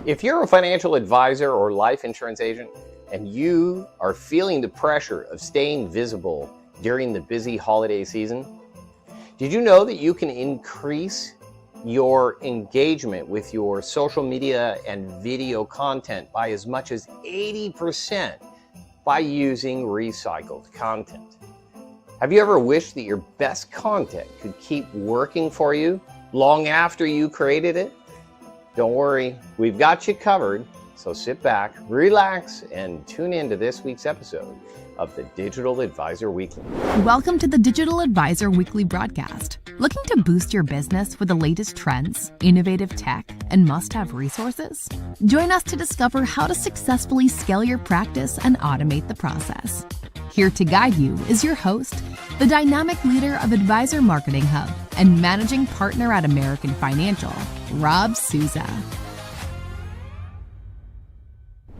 If you're a financial advisor or life insurance agent and you are feeling the pressure of staying visible during the busy holiday season, did you know that you can increase your engagement with your social media and video content by as much as 80% by using recycled content? Have you ever wished that your best content could keep working for you long after you created it? Don't worry, we've got you covered. So sit back, relax, and tune in to this week's episode of the Digital Advisor Weekly. Welcome to the Digital Advisor Weekly broadcast. Looking to boost your business with the latest trends, innovative tech, and must-have resources? Join us to discover how to successfully scale your practice and automate the process. Here to guide you is your host, the dynamic leader of Advisor Marketing Hub and managing partner at American Financial, Rob Souza.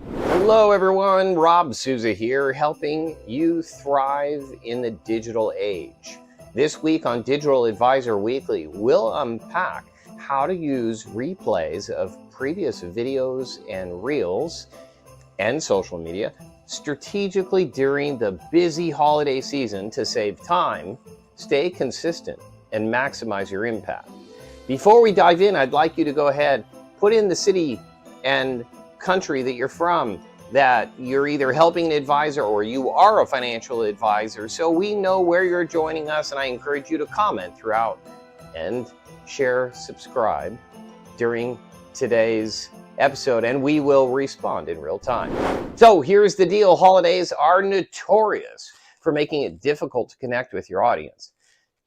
Hello everyone, Rob Souza here, helping you thrive in the digital age. This week on Digital Advisor Weekly, we'll unpack how to use replays of previous videos and reels and social media strategically during the busy holiday season to save time, stay consistent, and maximize your impact. Before we dive in, I'd like you to go ahead, put in the city and country that you're from, that you're either helping an advisor or you are a financial advisor, so we know where you're joining us, and I encourage you to comment throughout and share, subscribe during today's episode, and we will respond in real time. So here's the deal. Holidays are notorious for making it difficult to connect with your audience.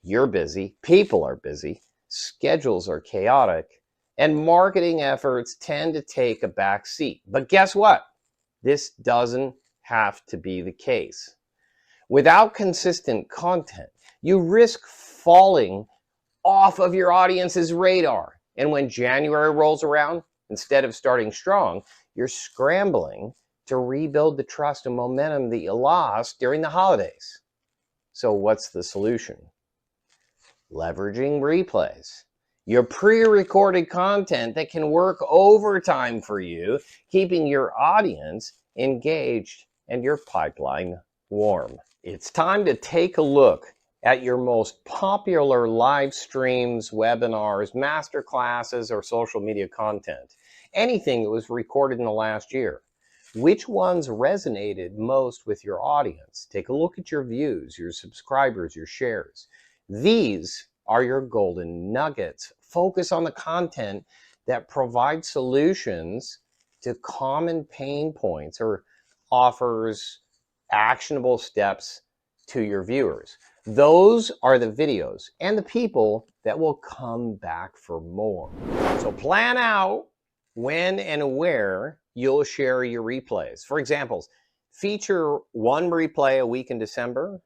You're busy, people are busy, schedules are chaotic, and marketing efforts tend to take a back seat. But guess what? This doesn't have to be the case. Without consistent content, you risk falling off of your audience's radar. And when January rolls around, instead of starting strong, you're scrambling to rebuild the trust and momentum that you lost during the holidays. So what's the solution? Leveraging replays. Your pre-recorded content that can work overtime for you, keeping your audience engaged and your pipeline warm. It's time to take a look at your most popular live streams, webinars, masterclasses, or social media content. Anything that was recorded in the last year. Which ones resonated most with your audience? Take a look at your views, your subscribers, your shares. These are your golden nuggets. Focus on the content that provides solutions to common pain points or offers actionable steps to your viewers. Those are the videos and the people that will come back for more. So plan out when and where you'll share your replays. For example, feature one replay a week in December,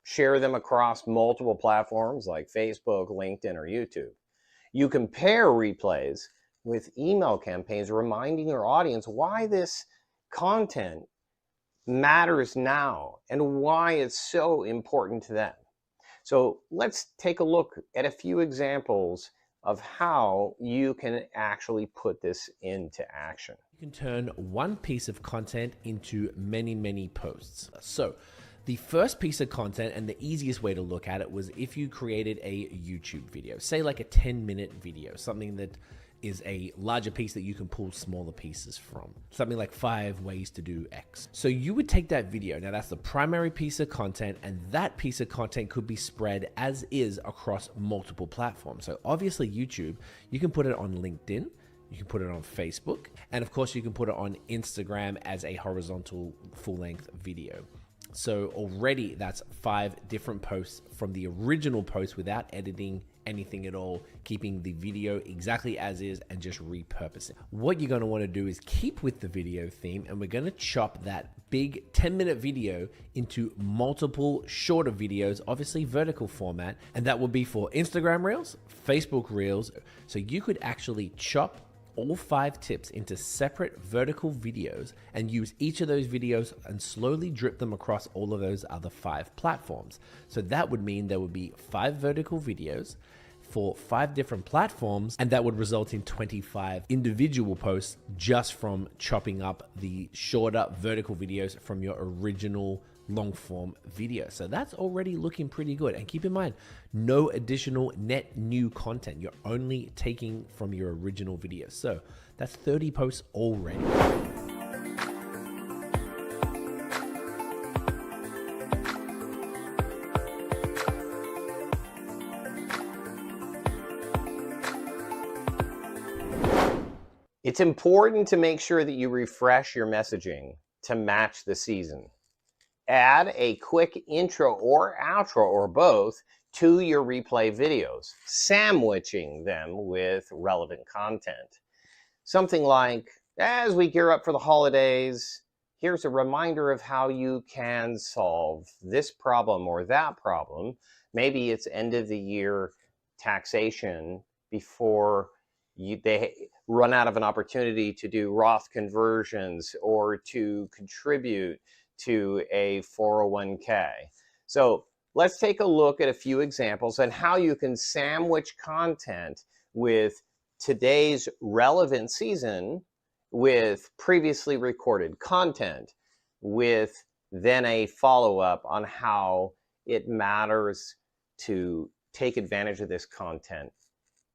share them across multiple platforms like Facebook, LinkedIn, or YouTube. You can pair replays with email campaigns reminding your audience why this content matters now and why it's so important to them. So let's take a look at a few examples of how you can actually put this into action. You can turn one piece of content into many posts. So the first piece of content, and the easiest way to look at it, was if you created a YouTube video, say like a 10-minute video, something that is a larger piece that you can pull smaller pieces from, something like 5 ways to do X. So you would take that video, now that's the primary piece of content, and that piece of content could be spread as is across multiple platforms. So obviously YouTube, you can put it on LinkedIn, you can put it on Facebook, and of course you can put it on Instagram as a horizontal full-length video. So already that's 5 different posts from the original post without editing anything at all, keeping the video exactly as is and just repurposing. What you're going to want to do is keep with the video theme, and we're going to chop that big 10-minute video into multiple shorter videos, obviously vertical format, and that will be for Instagram Reels, Facebook Reels. So you could actually chop all 5 tips into separate vertical videos and use each of those videos and slowly drip them across all of those other 5 platforms. So that would mean there would be 5 vertical videos, for 5 different platforms, and that would result in 25 individual posts just from chopping up the shorter vertical videos from your original long form video. So that's already looking pretty good. And keep in mind, no additional net new content. You're only taking from your original video. So that's 30 posts already. It's important to make sure that you refresh your messaging to match the season. Add a quick intro or outro or both to your replay videos, sandwiching them with relevant content. Something like, as we gear up for the holidays, here's a reminder of how you can solve this problem or that problem. Maybe it's end of the year taxation before they run out of an opportunity to do Roth conversions or to contribute to a 401k. So let's take a look at a few examples on how you can sandwich content with today's relevant season with previously recorded content, with then a follow-up on how it matters to take advantage of this content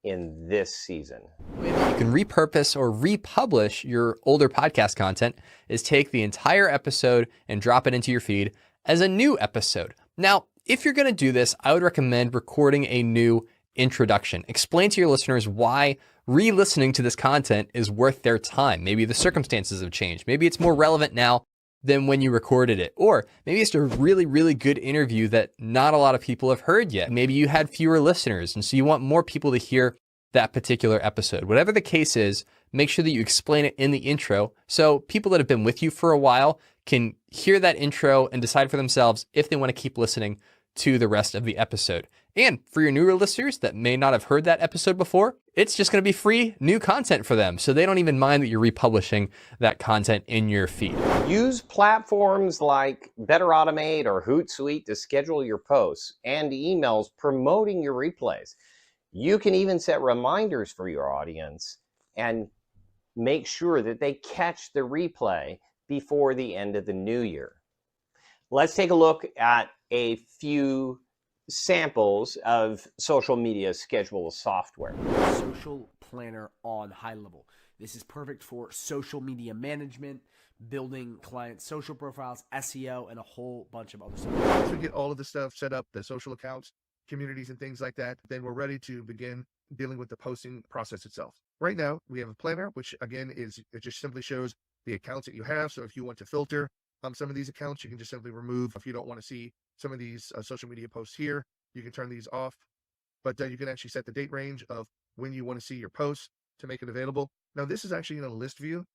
in this season. You can repurpose or republish your older podcast content is take the entire episode and drop it into your feed as a new episode. Now, if you're going to do this, I would recommend recording a new introduction. Explain to your listeners why re-listening to this content is worth their time. Maybe the circumstances have changed. Maybe it's more relevant now than when you recorded it. Or maybe it's a really, really good interview that not a lot of people have heard yet. Maybe you had fewer listeners, and so you want more people to hear that particular episode. Whatever the case is, make sure that you explain it in the intro so people that have been with you for a while can hear that intro and decide for themselves if they want to keep listening to the rest of the episode. And for your newer listeners that may not have heard that episode before, it's just going to be free new content for them. So they don't even mind that you're republishing that content in your feed. Use platforms like Better Automate or Hootsuite to schedule your posts and emails promoting your replays. You can even set reminders for your audience and make sure that they catch the replay before the end of the new year. Let's take a look at a few samples of social media schedule software. Social Planner on high level. This is perfect for social media management, building client social profiles, SEO, and a whole bunch of other stuff. Once we get all of the stuff set up, the social accounts, communities, and things like that, then we're ready to begin dealing with the posting process itself. Right now, we have a planner, which again it just simply shows the accounts that you have. So if you want to filter some of these accounts, you can just simply remove. If you don't want to see some of these social media posts here, you can turn these off. But you can actually set the date range of when you want to see your posts to make it available. Now, this is actually in a list view,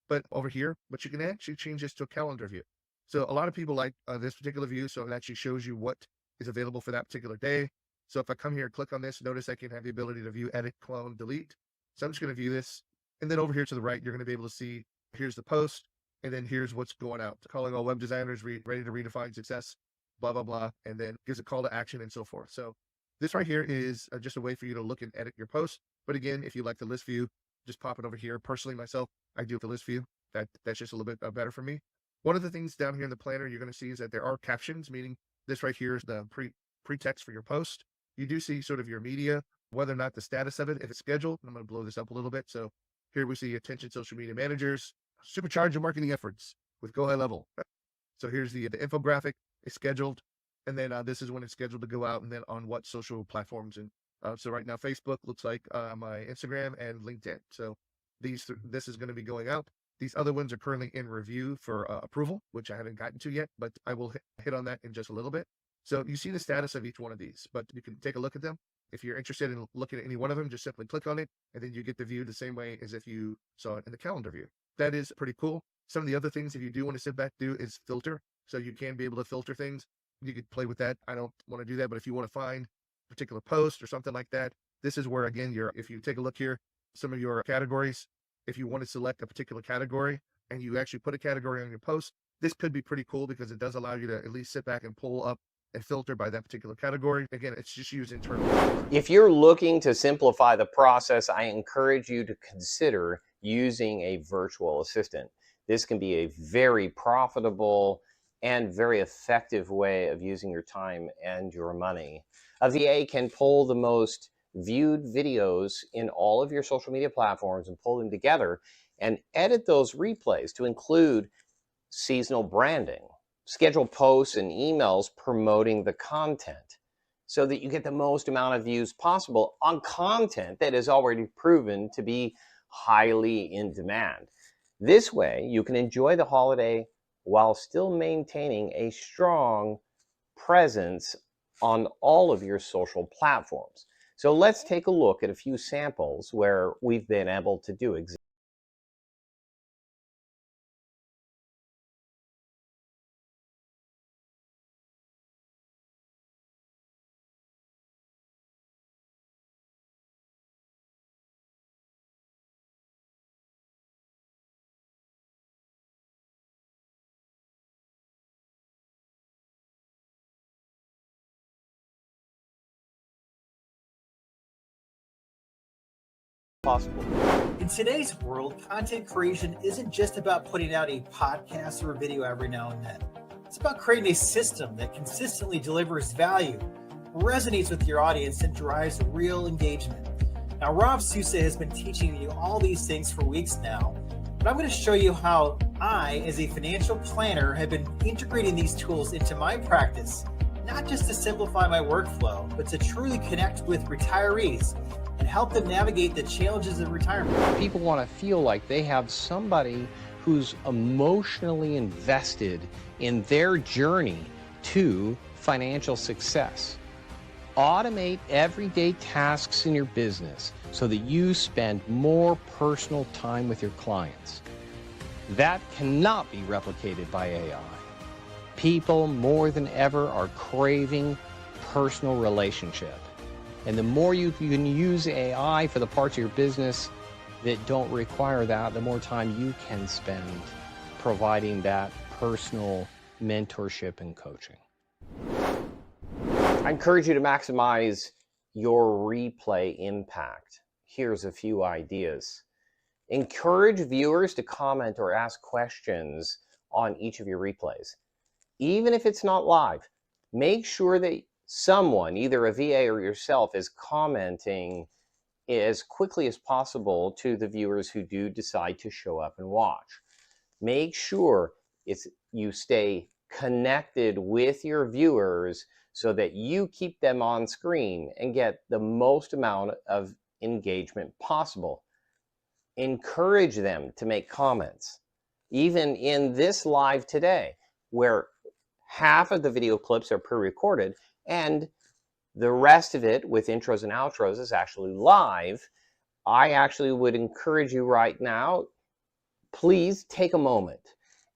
but over here, but you can actually change this to a calendar view. So a lot of people like this particular view, so it actually shows you what is available for that particular day. So if I come here and click on this, notice I can have the ability to view, edit, clone, delete. So I'm just going to view this. And then over here to the right, you're going to be able to see, here's the post, and then here's what's going out. Calling all web designers ready to redefine success, blah, blah, blah. And then gives a call to action and so forth. So this right here is just a way for you to look and edit your post. But again, if you like the list view, just pop it over here. Personally, myself, I do the list view. That's just a little bit better for me. One of the things down here in the planner you're going to see is that there are captions, meaning this right here is the pre-text for your post. You do see sort of your media, whether or not the status of it, if it's scheduled. I'm going to blow this up a little bit. So here we see attention social media managers, supercharge your marketing efforts with Go High Level. So here's the infographic is scheduled. And then this is when it's scheduled to go out and then on what social platforms. And so right now, Facebook looks like my Instagram and LinkedIn. So this is going to be going out. These other ones are currently in review for approval, which I haven't gotten to yet, but I will hit on that in just a little bit. So you see the status of each one of these, but you can take a look at them. If you're interested in looking at any one of them, just simply click on it, and then you get the view the same way as if you saw it in the calendar view. That is pretty cool. Some of the other things, if you do want to sit back, do is filter. So you can be able to filter things. You could play with that. I don't want to do that, but if you want to find a particular post or something like that, this is where, again, if you take a look here, some of your categories, if you want to select a particular category and you actually put a category on your post, this could be pretty cool because it does allow you to at least sit back and pull up and filter by that particular category. Again, it's just used internally. If you're looking to simplify the process, I encourage you to consider using a virtual assistant. This can be a very profitable and very effective way of using your time and your money. A VA can pull the most viewed videos in all of your social media platforms and pull them together and edit those replays to include seasonal branding, schedule posts and emails promoting the content so that you get the most amount of views possible on content that is already proven to be highly in demand. This way, you can enjoy the holiday while still maintaining a strong presence on all of your social platforms. So let's take a look at a few samples where we've been able to do exactly. Possible. In today's world, content creation isn't just about putting out a podcast or a video every now and then. It's about creating a system that consistently delivers value, resonates with your audience, and drives real engagement. Now, Rob Sousa has been teaching you all these things for weeks now, but I'm going to show you how I, as a financial planner, have been integrating these tools into my practice, not just to simplify my workflow, but to truly connect with retirees and help them navigate the challenges of retirement. People want to feel like they have somebody who's emotionally invested in their journey to financial success. Automate everyday tasks in your business so that you spend more personal time with your clients. That cannot be replicated by AI. People more than ever are craving personal relationship. And the more you can use AI for the parts of your business that don't require that, the more time you can spend providing that personal mentorship and coaching. I encourage you to maximize your replay impact. Here's a few ideas. Encourage viewers to comment or ask questions on each of your replays. Even if it's not live, make sure that someone, either a VA or yourself, is commenting as quickly as possible to the viewers who do decide to show up and watch. Make sure you stay connected with your viewers so that you keep them on screen and get the most amount of engagement possible. Encourage them to make comments. Even in this live today, where half of the video clips are pre-recorded, and the rest of it with intros and outros is actually live, I actually would encourage you right now, please take a moment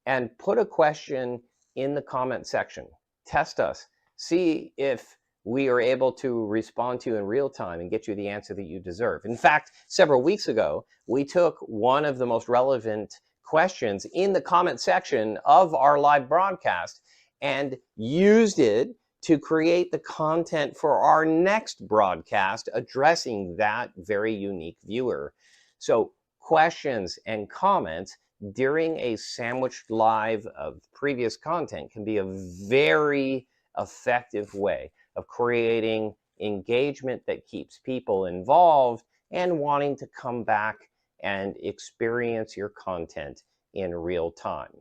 and put a question in the comment section. Test us. See if we are able to respond to you in real time and get you the answer that you deserve. In fact, several weeks ago, we took one of the most relevant questions in the comment section of our live broadcast and used it to create the content for our next broadcast addressing that very unique viewer. So questions and comments during a sandwiched live of previous content can be a very effective way of creating engagement that keeps people involved and wanting to come back and experience your content in real time.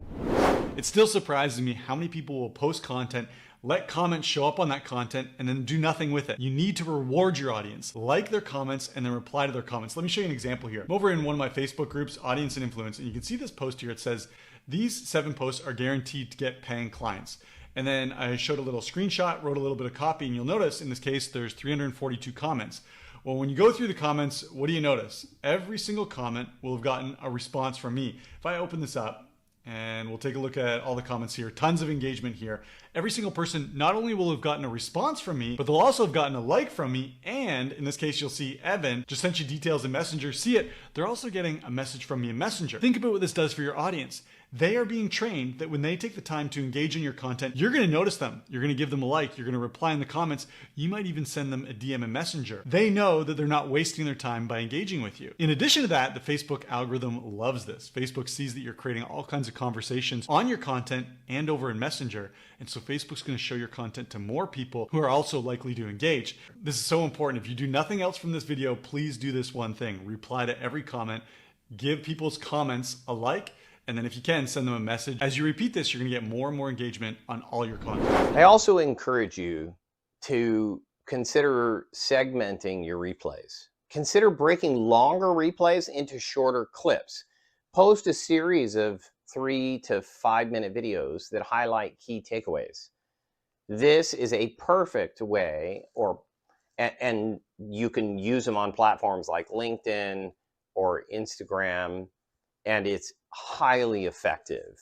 It still surprises me how many people will post content, let comments show up on that content, and then do nothing with it. You need to reward your audience. Like their comments and then reply to their comments. Let me show you an example here. I'm over in one of my Facebook groups, Audience and Influence, and you can see this post here. It says, these 7 posts are guaranteed to get paying clients. And then I showed a little screenshot, wrote a little bit of copy, and you'll notice in this case, there's 342 comments. Well, when you go through the comments, what do you notice? Every single comment will have gotten a response from me. If I open this up, and we'll take a look at all the comments here, tons of engagement here. Every single person not only will have gotten a response from me, but they'll also have gotten a like from me. And in this case, you'll see Evan just sent you details in Messenger. See it? They're also getting a message from me in Messenger. Think about what this does for your audience. They are being trained that when they take the time to engage in your content, you're going to notice them. You're going to give them a like. You're going to reply in the comments. You might even send them a DM in Messenger. They know that they're not wasting their time by engaging with you. In addition to that, the Facebook algorithm loves this. Facebook sees that you're creating all kinds of conversations on your content and over in Messenger. And so Facebook's going to show your content to more people who are also likely to engage. This is so important. If you do nothing else from this video, please do this one thing. Reply to every comment. Give people's comments a like. And then if you can, send them a message. As you repeat this, you're going to get more and more engagement on all your content. I also encourage you to consider segmenting your replays. Consider breaking longer replays into shorter clips. Post a series of 3 to 5 minute videos that highlight key takeaways. This is a perfect way, and you can use them on platforms like LinkedIn or Instagram, and it's highly effective.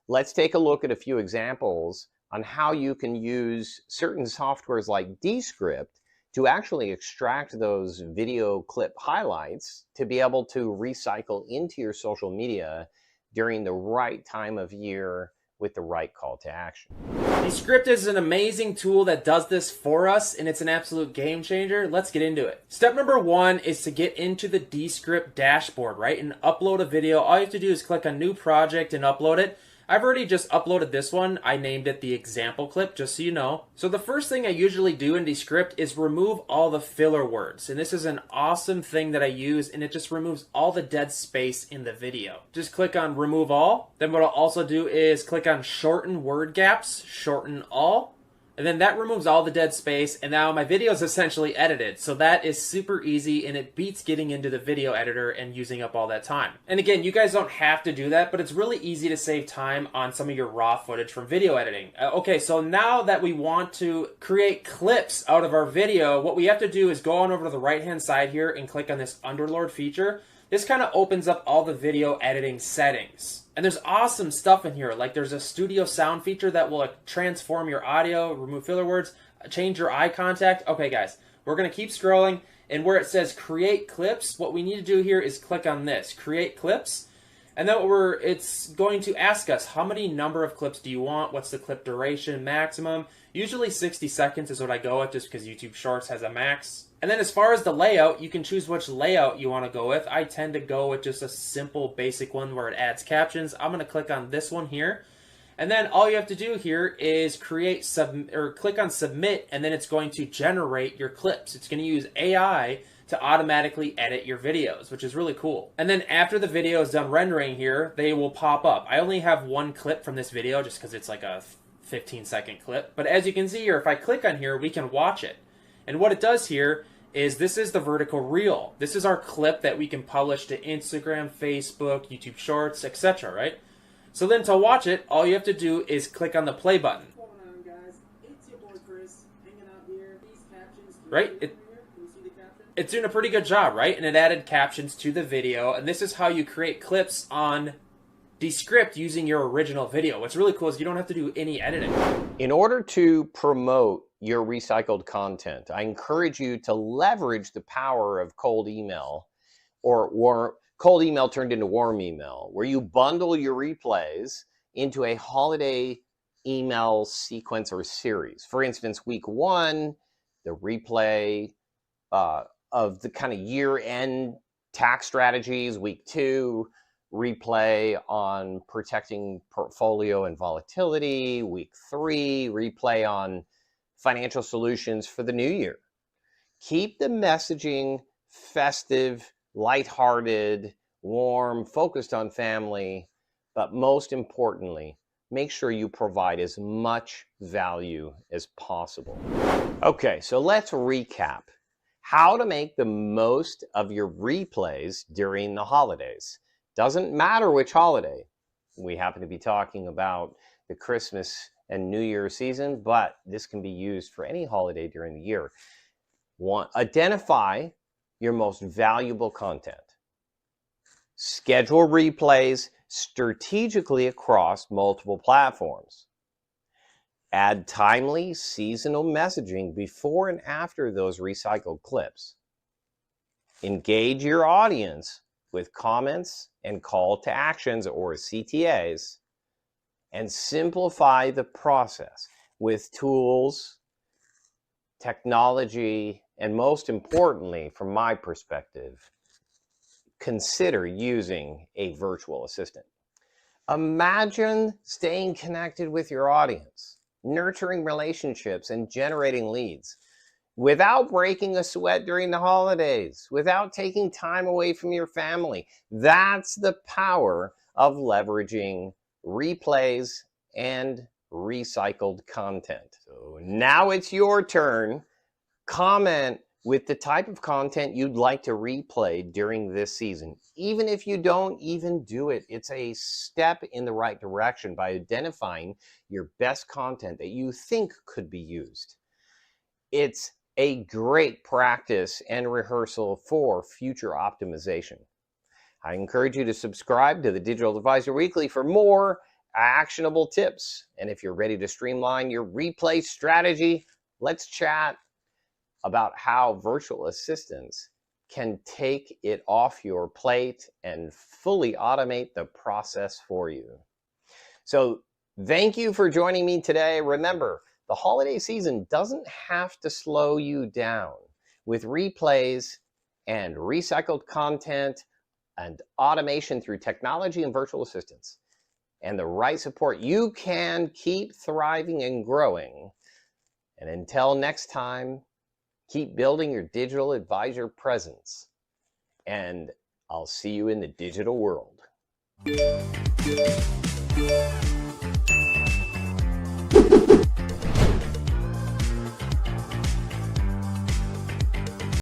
Let's take a look at a few examples on how you can use certain softwares like Descript to actually extract those video clip highlights to be able to recycle into your social media during the right time of year with the right call to action. Descript is an amazing tool that does this for us, and it's an absolute game changer. Let's get into it. Step number 1 is to get into the Descript dashboard, right, and upload a video. All you have to do is click on New Project and upload it. I've already just uploaded this one. I named it the example clip, just so you know. So the first thing I usually do in Descript is remove all the filler words. And this is an awesome thing that I use, and it just removes all the dead space in the video. Just click on Remove All. Then what I'll also do is click on Shorten Word Gaps, Shorten All. And then that removes all the dead space, and now my video is essentially edited. So that is super easy, and it beats getting into the video editor and using up all that time. And again, you guys don't have to do that, but it's really easy to save time on some of your raw footage from video editing. Okay, so now that we want to create clips out of our video, what we have to do is go on over to the right-hand side here and click on this Underlord feature. This kind of opens up all the video editing settings. And there's awesome stuff in here, like there's a studio sound feature that will transform your audio, remove filler words, change your eye contact. Okay guys, we're gonna keep scrolling, and where it says create clips, what we need to do here is click on this, create clips, and then it's going to ask us how many number of clips do you want, what's the clip duration, maximum. Usually 60 seconds is what I go with just because YouTube Shorts has a max. And then as far as the layout, you can choose which layout you want to go with. I tend to go with just a simple basic one where it adds captions. I'm going to click on this one here. And then all you have to do here is click on submit, and then it's going to generate your clips. It's going to use AI to automatically edit your videos, which is really cool. And then after the video is done rendering here, they will pop up. I only have one clip from this video just because it's like a 15-second clip. But as you can see here, if I click on here, we can watch it. And what it does here is this is the vertical reel. This is our clip that we can publish to Instagram, Facebook, YouTube Shorts, etc., right? So then to watch it, all you have to do is click on the play button. What's going on, guys? It's your boy Chris, hanging out here. These captions. Right? Can you see the caption? It's doing a pretty good job, right? And it added captions to the video. And this is how you create clips on Descript using your original video. What's really cool is you don't have to do any editing. In order to promote your recycled content, I encourage you to leverage the power of cold email, or cold email turned into warm email, where you bundle your replays into a holiday email sequence or series. For instance, week 1, the replay of the kind of year-end tax strategies. Week 2, replay on protecting portfolio and volatility. Week 3, replay on financial solutions for the new year. Keep the messaging festive, lighthearted, warm, focused on family, but most importantly, make sure you provide as much value as possible. Okay, so let's recap how to make the most of your replays during the holidays. Doesn't matter which holiday. We happen to be talking about the Christmas and New Year season, but this can be used for any holiday during the year. Identify your most valuable content. Schedule replays strategically across multiple platforms. Add timely seasonal messaging before and after those recycled clips. Engage your audience with comments and call to actions, or CTAs, and simplify the process with tools, technology, and most importantly, from my perspective, consider using a virtual assistant. Imagine staying connected with your audience, nurturing relationships, and generating leads without breaking a sweat during the holidays, without taking time away from your family. That's the power of leveraging replays and recycled content. So now it's your turn. Comment with the type of content you'd like to replay during this season. Even if you don't even do it, it's a step in the right direction by identifying your best content that you think could be used. It's a great practice and rehearsal for future optimization. I encourage you to subscribe to the Digital Advisor Weekly for more actionable tips. And if you're ready to streamline your replay strategy, let's chat about how virtual assistants can take it off your plate and fully automate the process for you. So thank you for joining me today. Remember, the holiday season doesn't have to slow you down. With replays and recycled content and automation through technology and virtual assistants and the right support, you can keep thriving and growing. And until next time, keep building your digital advisor presence, and I'll see you in the digital world.